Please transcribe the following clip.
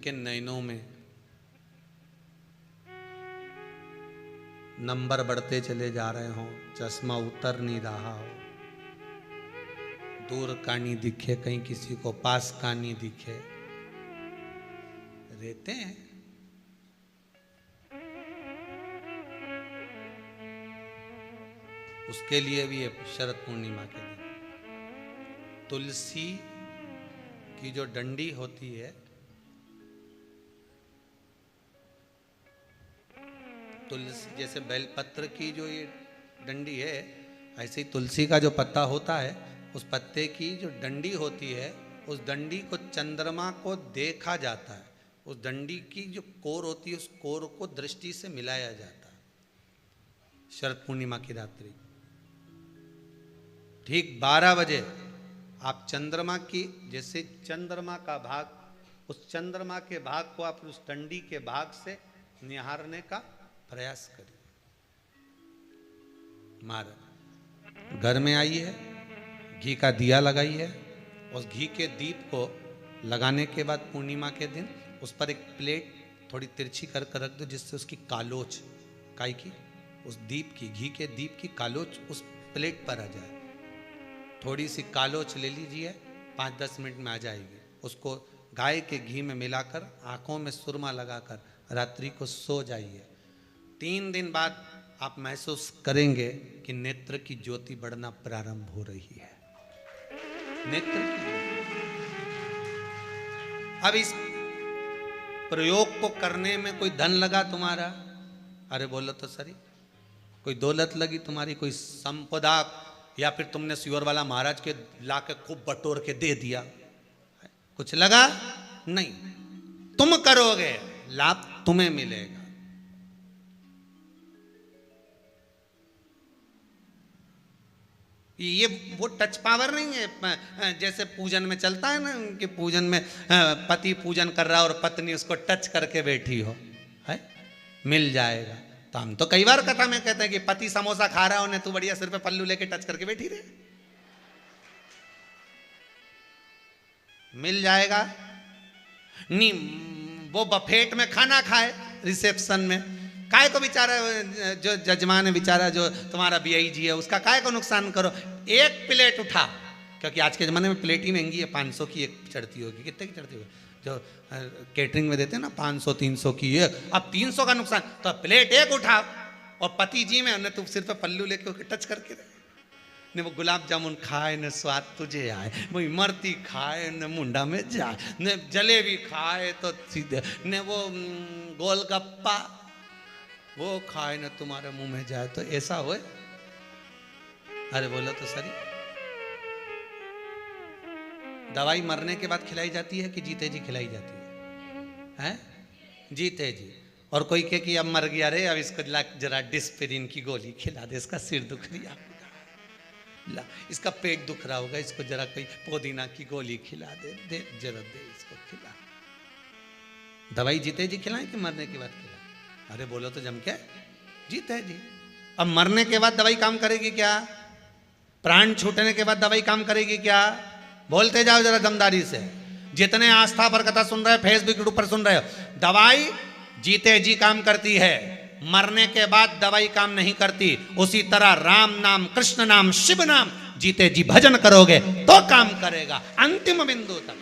के नैनों में नंबर बढ़ते चले जा रहे हो, चश्मा उतर नहीं रहा हो, दूर का नहीं दिखे, कहीं किसी को पास का नहीं दिखे, रहते हैं। उसके लिए भी है शरद पूर्णिमा के दिन तुलसी की जो डंडी होती है, तुलसी जैसे बेलपत्र की जो ये डंडी है, ऐसे ही तुलसी का जो पत्ता होता है, उस पत्ते की जो डंडी होती है, उस डंडी को चंद्रमा को देखा जाता है। उस डंडी की जो कोर होती है, उस कोर को दृष्टि से मिलाया जाता है। शरद पूर्णिमा की रात्रि ठीक 12 बजे आप चंद्रमा की, जैसे चंद्रमा का भाग, उस चंद्रमा के भाग को आप उस डंडी के भाग से निहारने का प्रयास करिए। घर में आई है, घी का दिया लगाई है, उस घी के दीप को लगाने के बाद पूर्णिमा के दिन उस पर एक प्लेट थोड़ी तिरछी कर रख दो, जिससे उसकी कालोच, काय की, उस दीप की, घी के दीप की कालोच उस प्लेट पर आ जाए। थोड़ी सी कालोच ले लीजिए, 5-10 मिनट में आ जाएगी। उसको गाय के घी में मिलाकर आंखों में सुरमा लगाकर रात्रि को सो जाइए। 3 दिन बाद आप महसूस करेंगे कि नेत्र की ज्योति बढ़ना प्रारंभ हो रही है। नेत्र की, अब इस प्रयोग को करने में कोई धन लगा तुम्हारा? अरे बोलो तो सही। कोई दौलत लगी तुम्हारी, कोई संपदा, या फिर तुमने सियोर वाला महाराज के लाके खूब बटोर के दे दिया, कुछ लगा? नहीं। तुम करोगे, लाभ तुम्हें मिलेगा। ये वो टच पावर नहीं है जैसे पूजन में चलता है ना, कि पूजन में पति पूजन कर रहा है और पत्नी उसको टच करके बैठी हो, है मिल जाएगा। तो हम तो कई बार कथा में कहते हैं कि पति समोसा खा रहा है, तू बढ़िया सिर पे पल्लू लेके टच करके बैठी रहे, मिल जाएगा। नहीं, वो बफेट में खाना खाए रिसेप्शन में, काय को बेचारा जो जजमान है बेचारा, जो तुम्हारा बीआई जी है, उसका काय को नुकसान करो। एक प्लेट उठा, क्योंकि आज के ज़माने में प्लेट ही महंगी है, 500 की एक चढ़ती होगी, कितने की चढ़ती होगी जो केटरिंग में देते हैं ना, 500-300 की एक। अब 300 का नुकसान, तो प्लेट एक उठा और पति जी में न तू सिर पे पल्लू लेके टच करके ने वो गुलाब जामुन खाए, न स्वाद तुझे आए, वो इमरती खाए, न मुंडा में जाए, न जलेबी खाए तो सीधे, न वो गोलगप्पा वो खाए न तुम्हारे मुंह में जाए, तो ऐसा होए? अरे बोलो तो सही। दवाई मरने के बाद खिलाई जाती है कि जीते जी खिलाई जाती है? हैं? जीते जी। और कोई कहे कि अब मर गया रे, अब इसको जरा डिस्पिरिन की गोली खिला दे, इसका सिर दुख रहा होगा, इसका पेट दुख रहा होगा, इसको जरा कोई पुदीना की गोली खिला दे, दे जरा दे इसको खिला। दवाई जीते जी खिलाएं कि मरने के बाद खिलाएं? अरे बोलो तो जम के, जीते जी। अब मरने के बाद दवाई काम करेगी क्या? प्राण छूटने के बाद दवाई काम करेगी क्या? बोलते जाओ जरा दमदारी से। जितने आस्था पर कथा सुन रहे, फेसबुक पर सुन रहे हो, दवाई जीते जी काम करती है, मरने के बाद दवाई काम नहीं करती। उसी तरह राम नाम, कृष्ण नाम, शिव नाम जीते जी भजन करोगे तो काम करेगा अंतिम बिंदु तक।